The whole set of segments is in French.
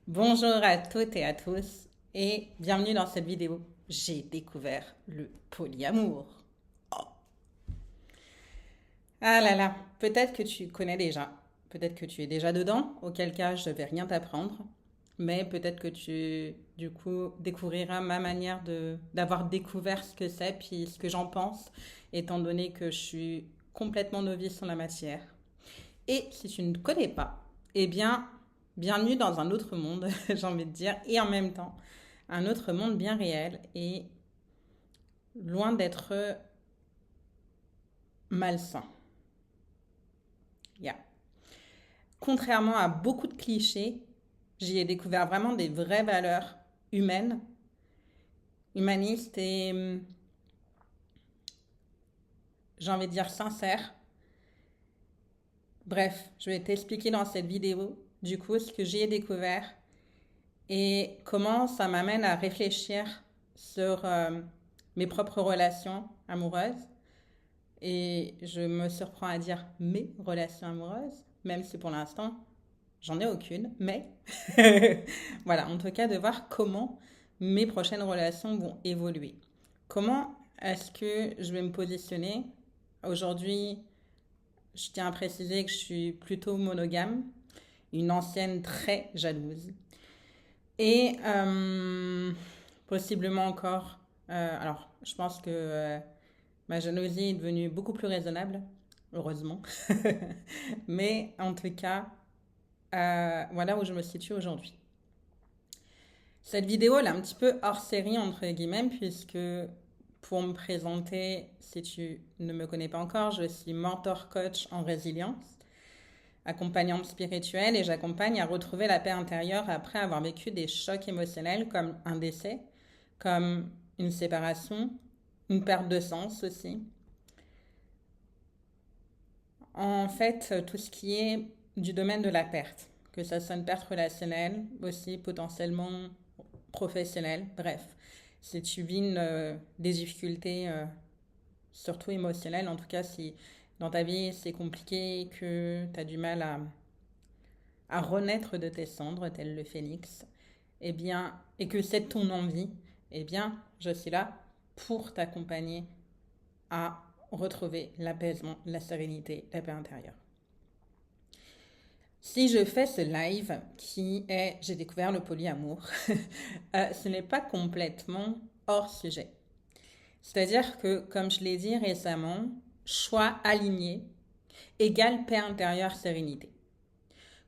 Bonjour à toutes et à tous et bienvenue dans cette vidéo. J'ai découvert le polyamour. Ah là là, peut-être que tu connais déjà, peut-être que tu es déjà dedans, auquel cas je ne vais rien t'apprendre, mais peut-être que tu, du coup, découvriras ma manière d'avoir découvert ce que c'est, puis ce que j'en pense, étant donné que je suis complètement novice en la matière. Et si tu ne connais pas, eh bien, bienvenue dans un autre monde, j'ai envie de dire, et en même temps, un autre monde bien réel et loin d'être malsain. Yeah. Contrairement à beaucoup de clichés, j'y ai découvert vraiment des vraies valeurs humaines, humanistes et j'ai envie de dire sincères. Bref, je vais t'expliquer dans cette vidéo du coup ce que j'ai découvert et comment ça m'amène à réfléchir sur mes propres relations amoureuses. Et je me surprends à dire mes relations amoureuses, même si pour l'instant, j'en ai aucune. Mais voilà, en tout cas, de voir comment mes prochaines relations vont évoluer. Comment est-ce que je vais me positionner? Aujourd'hui, je tiens à préciser que je suis plutôt monogame, une ancienne très jalouse. Et possiblement encore, alors je pense que ma jalousie est devenue beaucoup plus raisonnable, heureusement. Mais en tout cas, voilà où je me situe aujourd'hui. Cette vidéo, elle est un petit peu hors série, entre guillemets, puisque pour me présenter, si tu ne me connais pas encore, je suis mentor coach en résilience, accompagnante spirituelle et j'accompagne à retrouver la paix intérieure après avoir vécu des chocs émotionnels comme un décès, comme une séparation, une perte de sens aussi. En fait, tout ce qui est du domaine de la perte, que ça soit une perte relationnelle, aussi potentiellement professionnelle, bref. Si tu vis des difficultés, surtout émotionnelles, en tout cas si dans ta vie c'est compliqué, que tu as du mal à renaître de tes cendres, tel le phénix, eh bien, et que c'est ton envie, eh bien, je suis là pour t'accompagner à retrouver l'apaisement, la sérénité, la paix intérieure. Si je fais ce live qui est j'ai découvert le polyamour, ce n'est pas complètement hors sujet. C'est-à-dire que, comme je l'ai dit récemment, choix aligné égale paix intérieure, sérénité.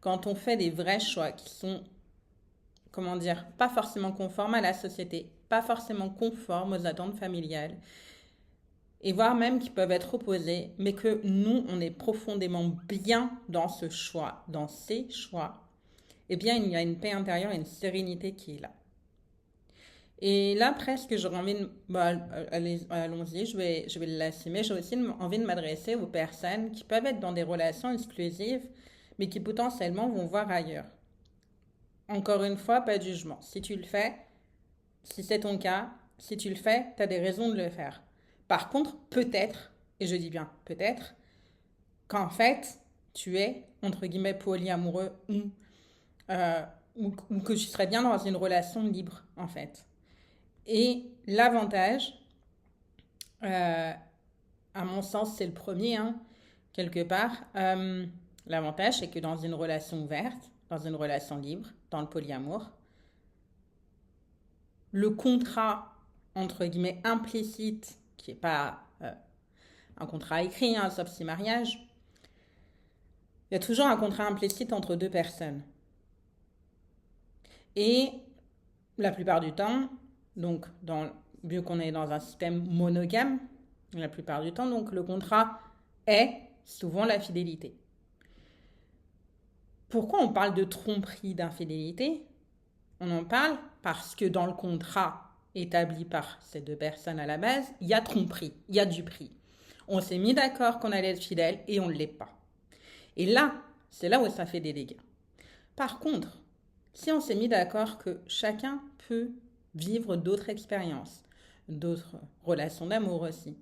Quand on fait des vrais choix qui sont, comment dire, pas forcément conformes à la société, pas forcément conformes aux attentes familiales, et voire même qui peuvent être opposés, mais que nous, on est profondément bien dans ce choix, dans ces choix, eh bien, il y a une paix intérieure et une sérénité qui est là. Et là, presque, j'aurais envie de... Bah, allons-y, je vais l'assumer. J'ai aussi envie de m'adresser aux personnes qui peuvent être dans des relations exclusives, mais qui potentiellement vont voir ailleurs. Encore une fois, pas de jugement. Si tu le fais, si c'est ton cas, si tu le fais, tu as des raisons de le faire. Par contre, peut-être, et je dis bien peut-être, qu'en fait, tu es, entre guillemets, polyamoureux euh, ou que tu serais bien dans une relation libre, en fait. Et l'avantage, euh, à mon sens, c'est le premier, hein, quelque part. L'avantage, c'est que dans une relation ouverte, dans une relation libre, dans le polyamour, le contrat, entre guillemets, implicite, qui n'est pas un contrat écrit, hein, sauf si mariage, il y a toujours un contrat implicite entre deux personnes. Et la plupart du temps, donc vu qu'on est dans un système monogame, la plupart du temps, donc le contrat est souvent la fidélité. Pourquoi on parle de tromperie, d'infidélité? On en parle parce que dans le contrat établi par ces deux personnes à la base, il y a tromperie, il y a du prix. On s'est mis d'accord qu'on allait être fidèle et on ne l'est pas. Et là, c'est là où ça fait des dégâts. Par contre, si on s'est mis d'accord que chacun peut vivre d'autres expériences, d'autres relations d'amour aussi,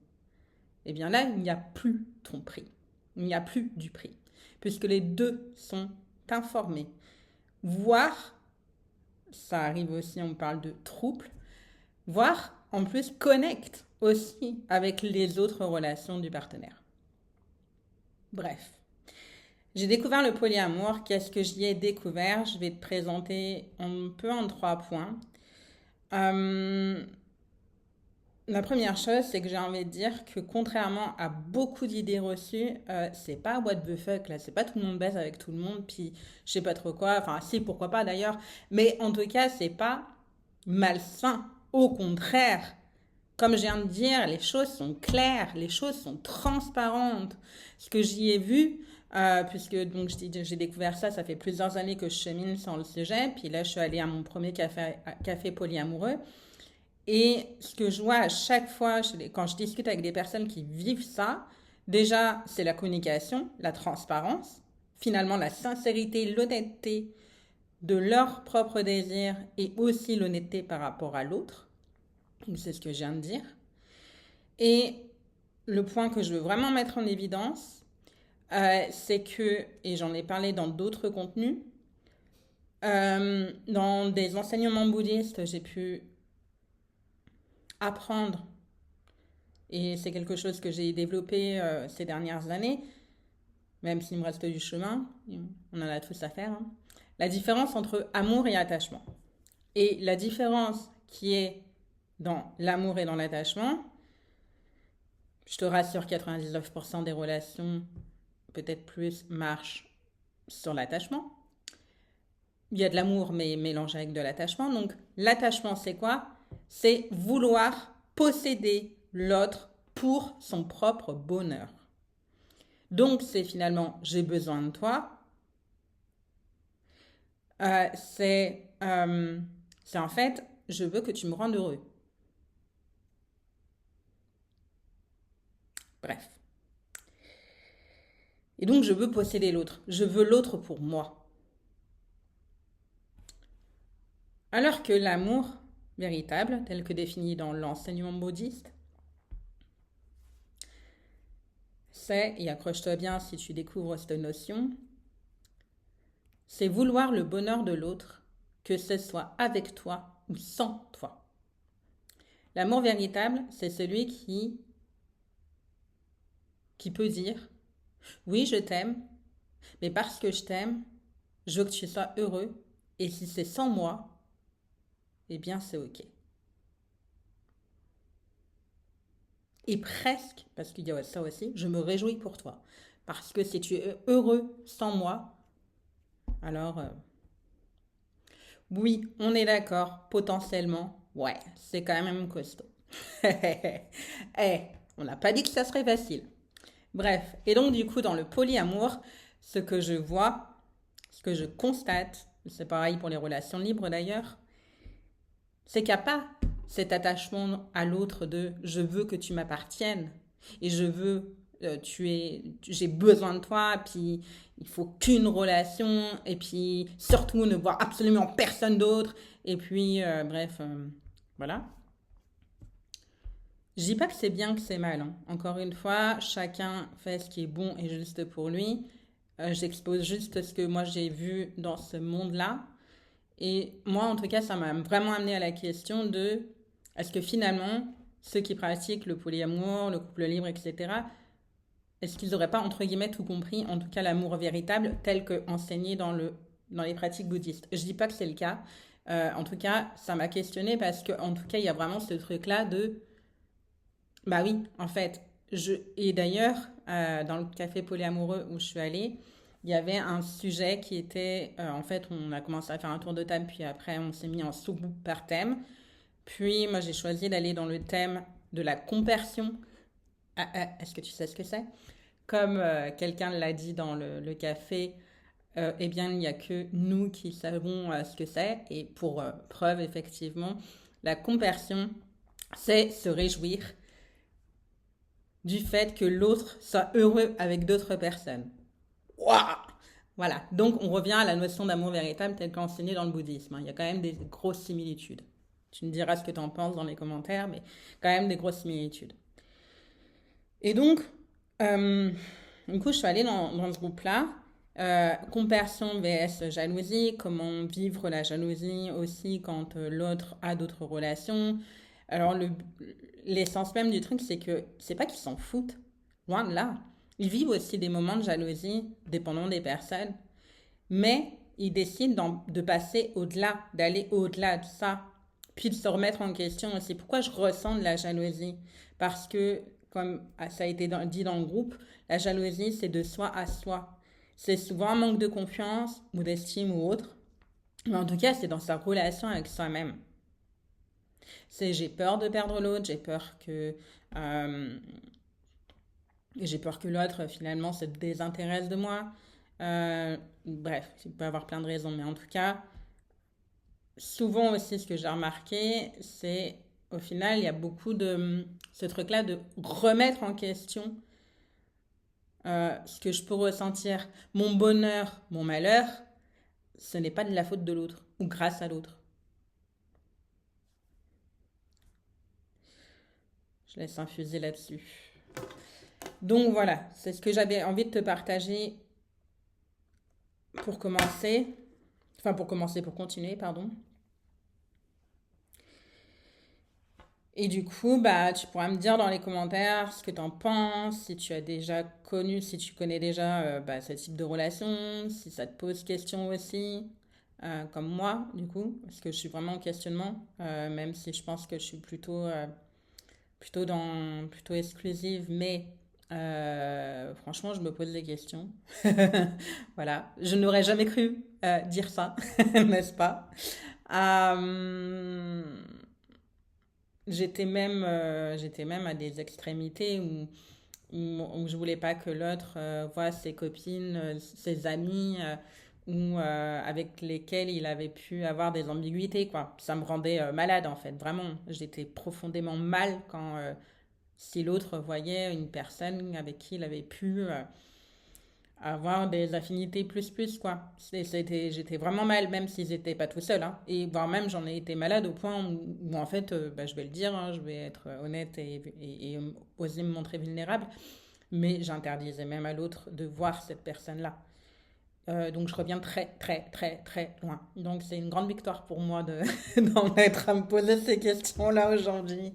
eh bien là, il n'y a plus ton prix. Il n'y a plus du prix. Puisque les deux sont informés, voire ça arrive aussi, on parle de trouble, voire en plus connecte aussi avec les autres relations du partenaire. Bref, j'ai découvert le polyamour. Qu'est-ce que j'y ai découvert? Je vais te présenter un peu en 3 points. La première chose, c'est que j'ai envie de dire que contrairement à beaucoup d'idées reçues, c'est pas what the fuck, là, c'est pas tout le monde baise avec tout le monde, puis je sais pas trop quoi, enfin si, pourquoi pas d'ailleurs, mais en tout cas, c'est pas malsain. Au contraire, comme je viens de dire, les choses sont claires, les choses sont transparentes. Ce que j'y ai vu, puisque donc j'ai découvert ça, ça fait plusieurs années que je chemine sur le sujet, puis là je suis allée à mon premier café polyamoureux. Et ce que je vois à chaque fois, quand je discute avec des personnes qui vivent ça, déjà, c'est la communication, la transparence, finalement la sincérité, l'honnêteté de leur propre désir et aussi l'honnêteté par rapport à l'autre. C'est ce que je viens de dire. Et le point que je veux vraiment mettre en évidence, c'est que, et j'en ai parlé dans d'autres contenus, dans des enseignements bouddhistes, j'ai pu apprendre, et c'est quelque chose que j'ai développé ces dernières années, même s'il me reste du chemin, on en a tous à faire, hein. La différence entre amour et attachement. Et la différence qui est dans l'amour et dans l'attachement, je te rassure, 99% des relations, peut-être plus, marchent sur l'attachement. Il y a de l'amour, mais mélangé avec de l'attachement. Donc, l'attachement, c'est quoi? C'est vouloir posséder l'autre pour son propre bonheur. Donc, c'est finalement, j'ai besoin de toi. C'est en fait, je veux que tu me rendes heureux. Bref. Et donc, je veux posséder l'autre. Je veux l'autre pour moi. Alors que l'amour véritable, tel que défini dans l'enseignement bouddhiste, c'est, et accroche-toi bien si tu découvres cette notion, c'est vouloir le bonheur de l'autre, que ce soit avec toi ou sans toi. L'amour véritable, c'est celui qui peut dire, oui, je t'aime, mais parce que je t'aime, je veux que tu sois heureux, et si c'est sans moi, eh bien c'est ok. Et presque, parce qu'il y a ça aussi, je me réjouis pour toi. Parce que si tu es heureux sans moi, alors oui, on est d'accord, potentiellement, ouais, c'est quand même costaud. Eh, on n'a pas dit que ça serait facile. Bref, et donc du coup, dans le polyamour, ce que je vois, ce que je constate, c'est pareil pour les relations libres d'ailleurs, c'est qu'il n'y a pas cet attachement à l'autre de je veux que tu m'appartiennes et je veux j'ai besoin de toi, puis il faut qu'une relation, et puis surtout ne voir absolument personne d'autre, et puis bref, voilà. Je dis pas que c'est bien, que c'est mal, hein. Encore une fois, chacun fait ce qui est bon et juste pour lui. J'expose juste ce que moi j'ai vu dans ce monde-là. Et moi, en tout cas, ça m'a vraiment amené à la question de est-ce que finalement, ceux qui pratiquent le polyamour, le couple libre, etc., est-ce qu'ils n'auraient pas, entre guillemets, tout compris, en tout cas l'amour véritable, tel que enseigné dans les pratiques bouddhistes? Je dis pas que c'est le cas. En tout cas, ça m'a questionné parce qu'en tout cas, il y a vraiment ce truc-là de bah oui, en fait. Et d'ailleurs, dans le café polyamoureux où je suis allée, il y avait un sujet qui était, en fait, on a commencé à faire un tour de table, puis après, on s'est mis en sous-groupe par thème. Puis, moi, j'ai choisi d'aller dans le thème de la compersion. Est-ce que tu sais ce que c'est? Comme quelqu'un l'a dit dans le café, eh bien, il n'y a que nous qui savons ce que c'est. Et pour preuve, effectivement, la compersion, c'est se réjouir du fait que l'autre soit heureux avec d'autres personnes. Waouh! Voilà, donc on revient à la notion d'amour véritable telle qu'enseignée dans le bouddhisme, hein. Il y a quand même des grosses similitudes. Tu me diras ce que tu en penses dans les commentaires, mais quand même des grosses similitudes. Et donc, du coup, je suis allée dans ce groupe-là, Compersion vs jalousie, comment vivre la jalousie aussi quand l'autre a d'autres relations. Alors, l'essence même du truc, c'est que c'est pas qu'ils s'en foutent, loin de là. Ils vivent aussi des moments de jalousie, dépendant des personnes, mais ils décident de passer au-delà, d'aller au-delà de ça, puis de se remettre en question aussi. Pourquoi je ressens de la jalousie? Parce que, comme ça a été dit dans le groupe, la jalousie, c'est de soi à soi. C'est souvent un manque de confiance ou d'estime ou autre, mais en tout cas, c'est dans sa relation avec soi-même. C'est j'ai peur de perdre l'autre, euh, j'ai peur que l'autre finalement se désintéresse de moi. Bref, il peut y avoir plein de raisons, mais en tout cas, souvent aussi ce que j'ai remarqué, c'est au final, il y a beaucoup de ce truc-là de remettre en question ce que je peux ressentir. Mon bonheur, mon malheur, ce n'est pas de la faute de l'autre ou grâce à l'autre. Je laisse infuser là-dessus. Donc voilà, c'est ce que j'avais envie de te partager pour commencer. Enfin, pour continuer, pardon. Et du coup, bah, tu pourras me dire dans les commentaires ce que tu en penses, si tu as déjà connu, si tu connais déjà bah, ce type de relation, si ça te pose question aussi, comme moi, du coup, parce que je suis vraiment en questionnement, même si je pense que je suis plutôt exclusive, mais franchement, je me pose des questions. Voilà, je n'aurais jamais cru dire ça, n'est-ce pas? Euh, j'étais même à des extrémités où je voulais pas que l'autre voie ses copines, ses amis, ou avec lesquels il avait pu avoir des ambiguïtés, quoi. Ça me rendait malade, en fait, vraiment. J'étais profondément mal quand si l'autre voyait une personne avec qui il avait pu avoir des affinités plus, quoi. J'étais vraiment mal, même s'ils n'étaient pas tout seuls, hein. Et voire même, j'en ai été malade au point où en fait, bah, je vais le dire, hein, je vais être honnête et oser me montrer vulnérable, mais j'interdisais même à l'autre de voir cette personne-là. Donc je reviens très très très très loin. Donc c'est une grande victoire pour moi d'en être à me poser ces questions-là aujourd'hui.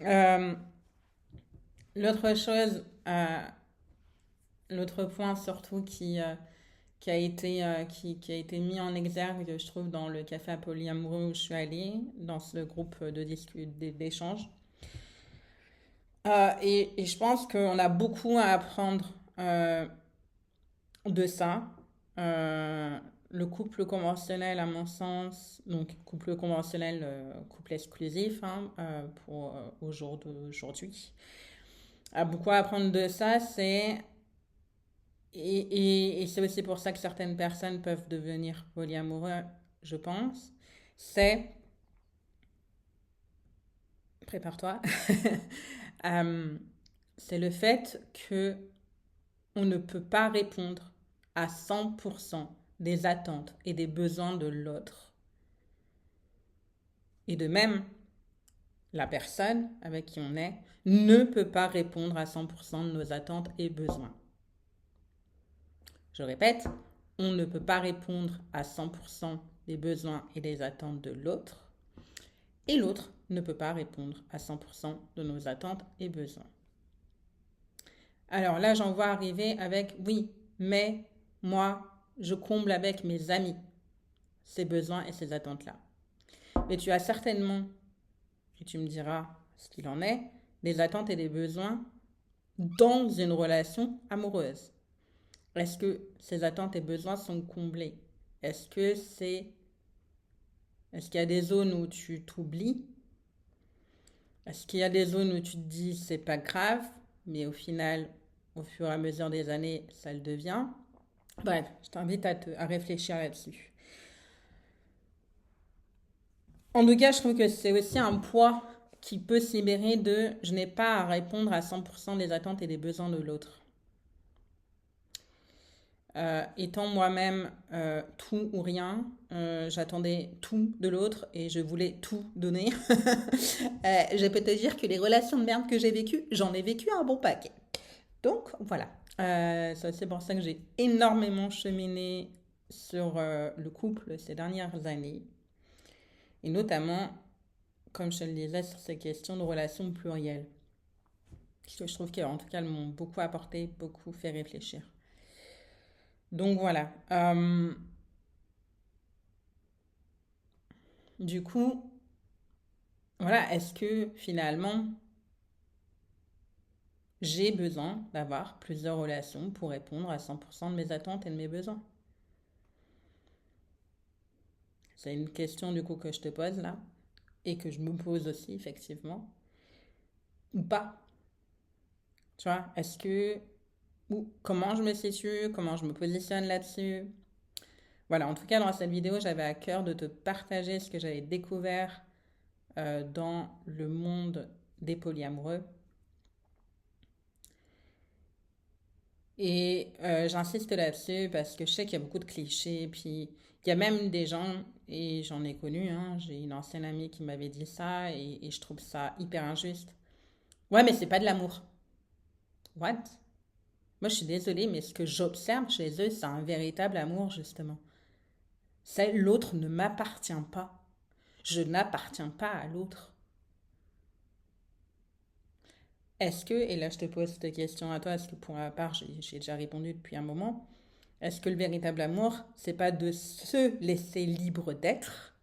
Euh, l'autre chose, l'autre point surtout qui a été mis en exergue, je trouve, dans le café à polyamoureux où je suis allée, dans ce groupe d'échange. Et je pense qu'on a beaucoup à apprendre de ça. Euh, le couple conventionnel, à mon sens, donc couple conventionnel, couple exclusif, hein, au jour d'aujourd'hui, a beaucoup à apprendre de ça. Et c'est aussi pour ça que certaines personnes peuvent devenir polyamoureux, je pense. C'est, prépare-toi, euh, c'est le fait que on ne peut pas répondre à 100% des attentes et des besoins de l'autre. Et de même, la personne avec qui on est ne peut pas répondre à 100% de nos attentes et besoins. Je répète, on ne peut pas répondre à 100% des besoins et des attentes de l'autre, et l'autre ne peut pas répondre à 100% de nos attentes et besoins. Alors là, j'en vois arriver avec oui, mais moi, je comble avec mes amis ces besoins et ces attentes-là. Mais tu as certainement, et tu me diras ce qu'il en est, des attentes et des besoins dans une relation amoureuse. Est-ce que ces attentes et besoins sont comblés? Est-ce que c'est Est-ce qu'il y a des zones où tu t'oublies? Est-ce qu'il y a des zones où tu te dis c'est pas grave, mais au final, au fur et à mesure des années, ça le devient? Bref, je t'invite à réfléchir là-dessus. En tout cas, je trouve que c'est aussi un poids qui peut se libérer de je n'ai pas à répondre à 100% des attentes et des besoins de l'autre. Étant moi-même tout ou rien, j'attendais tout de l'autre et je voulais tout donner. Je peux te dire que les relations de merde que j'ai vécues, j'en ai vécu un bon paquet. Donc voilà. C'est pour ça que j'ai énormément cheminé sur le couple ces dernières années. Et notamment, comme je te le disais, sur ces questions de relations plurielles. Parce que je trouve qu'en tout cas, elles m'ont beaucoup apporté, beaucoup fait réfléchir. Donc voilà. Du coup, voilà, est-ce que finalement, j'ai besoin d'avoir plusieurs relations pour répondre à 100% de mes attentes et de mes besoins? C'est une question du coup que je te pose là et que je me pose aussi effectivement. Ou pas? Tu vois, est-ce que... Ou comment je me situe, comment je me positionne là-dessus? Voilà, en tout cas dans cette vidéo, j'avais à cœur de te partager ce que j'avais découvert dans le monde des polyamoureux. Et j'insiste là-dessus parce que je sais qu'il y a beaucoup de clichés. Puis il y a même des gens, et j'en ai connu, hein, j'ai une ancienne amie qui m'avait dit ça, et je trouve ça hyper injuste. Ouais, mais c'est pas de l'amour. What? Moi, je suis désolée, mais ce que j'observe chez eux, c'est un véritable amour, justement. C'est l'autre ne m'appartient pas. Je n'appartiens pas à l'autre. Est-ce que, et là je te pose cette question à toi, est-ce que pour ma part, j'ai déjà répondu depuis un moment, est-ce que le véritable amour, c'est pas de se laisser libre d'être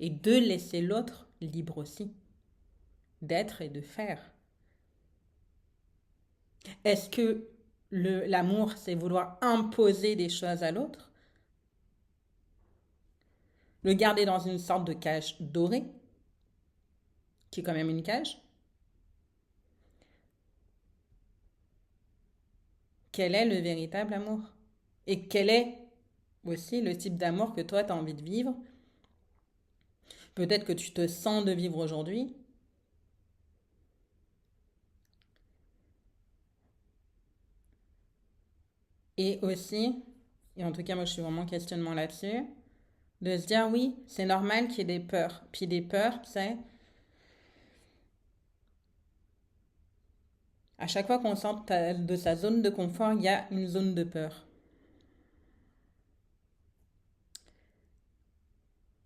et de laisser l'autre libre aussi d'être et de faire? Est-ce que l'amour, c'est vouloir imposer des choses à l'autre, le garder dans une sorte de cage dorée, qui est quand même une cage? Quel est le véritable amour? Et quel est aussi le type d'amour que toi, tu as envie de vivre? Peut-être que tu te sens de vivre aujourd'hui. Et aussi, et en tout cas moi je suis vraiment en questionnement là-dessus, de se dire oui, c'est normal qu'il y ait des peurs. Puis des peurs, tu sais, à chaque fois qu'on sort de sa zone de confort, il y a une zone de peur.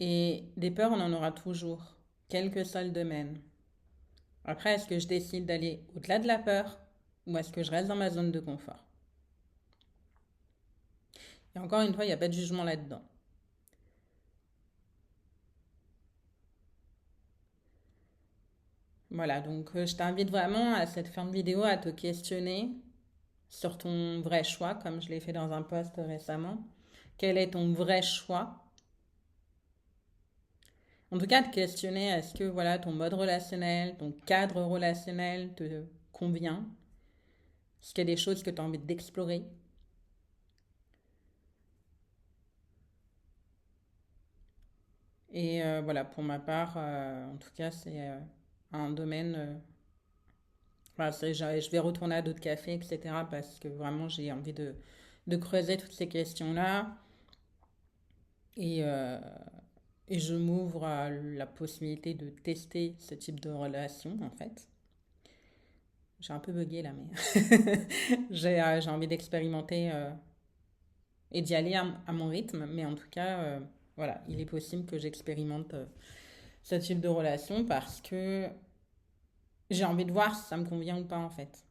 Et des peurs, on en aura toujours, quel que soit le domaine. Après, est-ce que je décide d'aller au-delà de la peur ou est-ce que je reste dans ma zone de confort? Et encore une fois, il n'y a pas de jugement là-dedans. Voilà, donc je t'invite vraiment à cette fin de vidéo à te questionner sur ton vrai choix, comme je l'ai fait dans un post récemment. Quel est ton vrai choix? En tout cas, te questionner, est-ce que voilà, ton mode relationnel, ton cadre relationnel te convient? Est-ce qu'il y a des choses que tu as envie d'explorer? Et voilà, pour ma part, en tout cas, c'est un domaine. Voilà, je vais retourner à d'autres cafés, etc. Parce que vraiment, j'ai envie de creuser toutes ces questions-là. Et, euh, et je m'ouvre à la possibilité de tester ce type de relation, en fait. J'ai un peu bugué là, mais j'ai envie d'expérimenter et d'y aller à mon rythme. Mais en tout cas, voilà, il est possible que j'expérimente ce type de relation parce que j'ai envie de voir si ça me convient ou pas, en fait.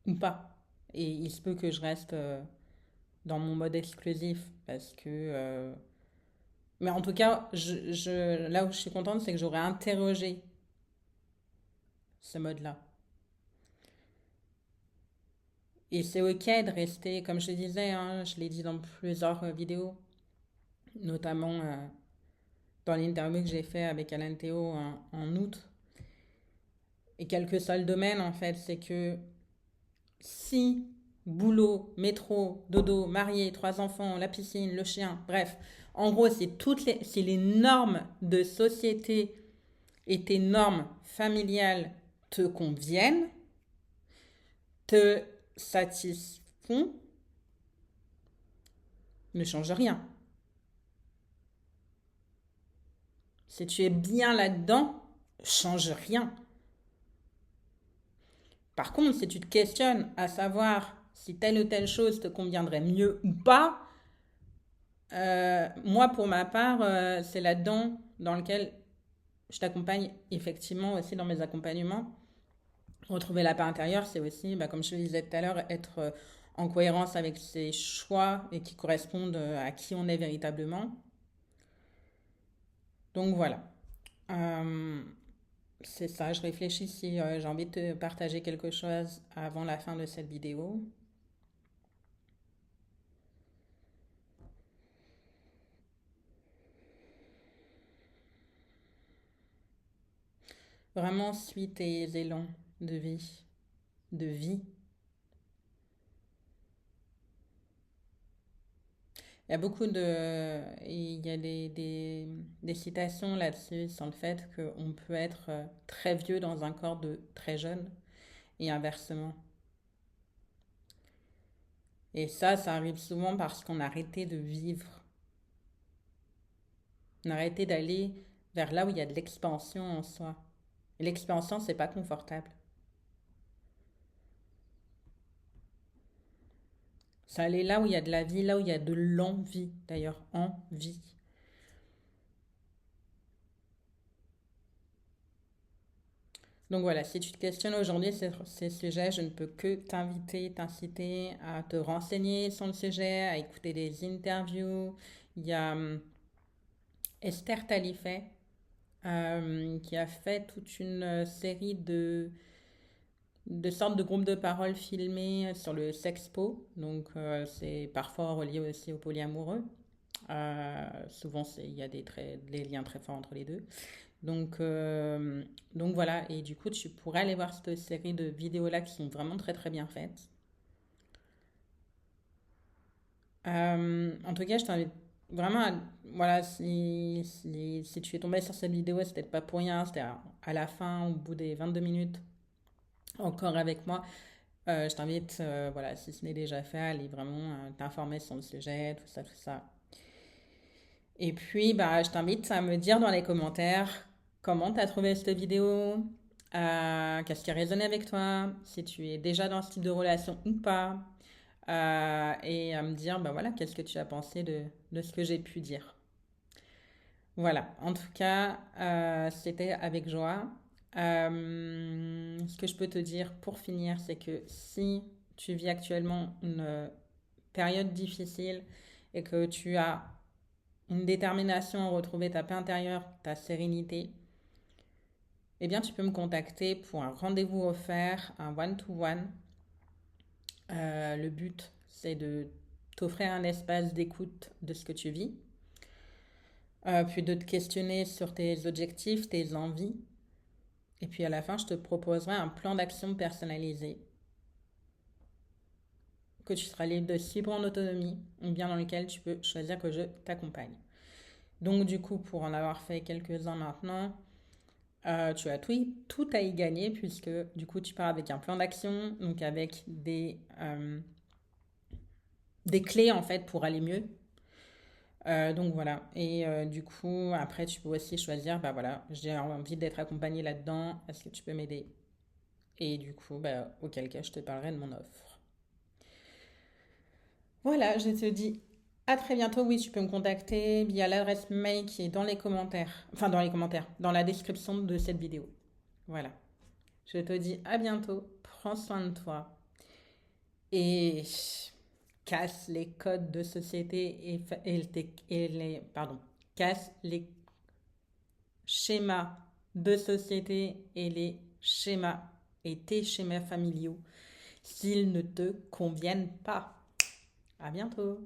Ou pas. Et il se peut que je reste dans mon mode exclusif parce que... mais en tout cas, là où je suis contente, c'est que j'aurais interrogé ce mode-là. Et c'est ok de rester, comme je disais, hein, je l'ai dit dans plusieurs vidéos, notamment dans l'interview que j'ai fait avec Alain Théo en août. Et quel que soit le domaine, en fait, c'est que si boulot, métro, dodo, marié, trois enfants, la piscine, le chien, bref, en gros, si les normes de société et tes normes familiales te conviennent, te satisfont, ne change rien. Si tu es bien là-dedans, change rien. Par contre, si tu te questionnes à savoir si telle ou telle chose te conviendrait mieux ou pas, moi, pour ma part, c'est là-dedans dans lequel je t'accompagne effectivement aussi dans mes accompagnements. Retrouver la paix intérieure, c'est aussi, bah, comme je te disais tout à l'heure, être en cohérence avec ses choix et qui correspondent à qui on est véritablement. Donc voilà. Euh, c'est ça, je réfléchis si j'ai envie de te partager quelque chose avant la fin de cette vidéo. Vraiment, suis tes élans de vie, de vie. Il y a beaucoup de, il y a des citations là-dessus sur le fait qu'on peut être très vieux dans un corps de très jeune et inversement. Et ça arrive souvent parce qu'on a arrêté de vivre. On a arrêté d'aller vers là où il y a de l'expansion en soi. Et l'expansion, c'est pas confortable. Ça allait là où il y a de la vie, là où il y a de l'envie, d'ailleurs, envie. Donc voilà, si tu te questionnes aujourd'hui sur ces sujets, je ne peux que t'inviter, t'inciter à te renseigner sur le sujet, à écouter des interviews. Il y a Esther Talifet qui a fait toute une série de sortes de groupes de parole filmés sur le sexpo. Donc c'est parfois relié aussi au polyamoureux. Souvent, il y a des liens très forts entre les deux. Donc, euh, donc voilà, et du coup, tu pourrais aller voir cette série de vidéos-là qui sont vraiment très très bien faites. En tout cas, je t'invite vraiment à, voilà, si tu es tombé sur cette vidéo, c'est peut-être pas pour rien, c'était à la fin, au bout des 22 minutes, encore avec moi. Je t'invite, voilà, si ce n'est déjà fait, à aller vraiment t'informer sur le sujet, tout ça, tout ça. Et puis, bah, je t'invite à me dire dans les commentaires comment tu as trouvé cette vidéo, qu'est-ce qui a résonné avec toi, si tu es déjà dans ce type de relation ou pas, et à me dire, bah voilà, qu'est-ce que tu as pensé de ce que j'ai pu dire. Voilà, en tout cas, c'était avec joie. Ce que je peux te dire pour finir, c'est que si tu vis actuellement une période difficile et que tu as une détermination à retrouver ta paix intérieure, ta sérénité, eh bien, tu peux me contacter pour un rendez-vous offert, un one-to-one. Le but, c'est de t'offrir un espace d'écoute de ce que tu vis, puis de te questionner sur tes objectifs, tes envies, et puis à la fin, je te proposerai un plan d'action personnalisé que tu seras libre de suivre en autonomie, ou bien dans lequel tu peux choisir que je t'accompagne. Donc du coup, pour en avoir fait quelques-uns maintenant, tu as tout à y gagner puisque du coup tu pars avec un plan d'action, donc avec des clés en fait pour aller mieux. Donc voilà, et du coup après tu peux aussi choisir, bah voilà, j'ai envie d'être accompagnée là-dedans, est-ce que tu peux m'aider? Et du coup, bah, auquel cas je te parlerai de mon offre. Voilà, je te dis à très bientôt. Oui, tu peux me contacter via l'adresse mail qui est dans les commentaires, enfin dans les commentaires, dans la description de cette vidéo. Voilà. Je te dis à bientôt, prends soin de toi et casse les codes de société et les, pardon, casse les schémas de société et les schémas et tes schémas familiaux s'ils ne te conviennent pas. À bientôt.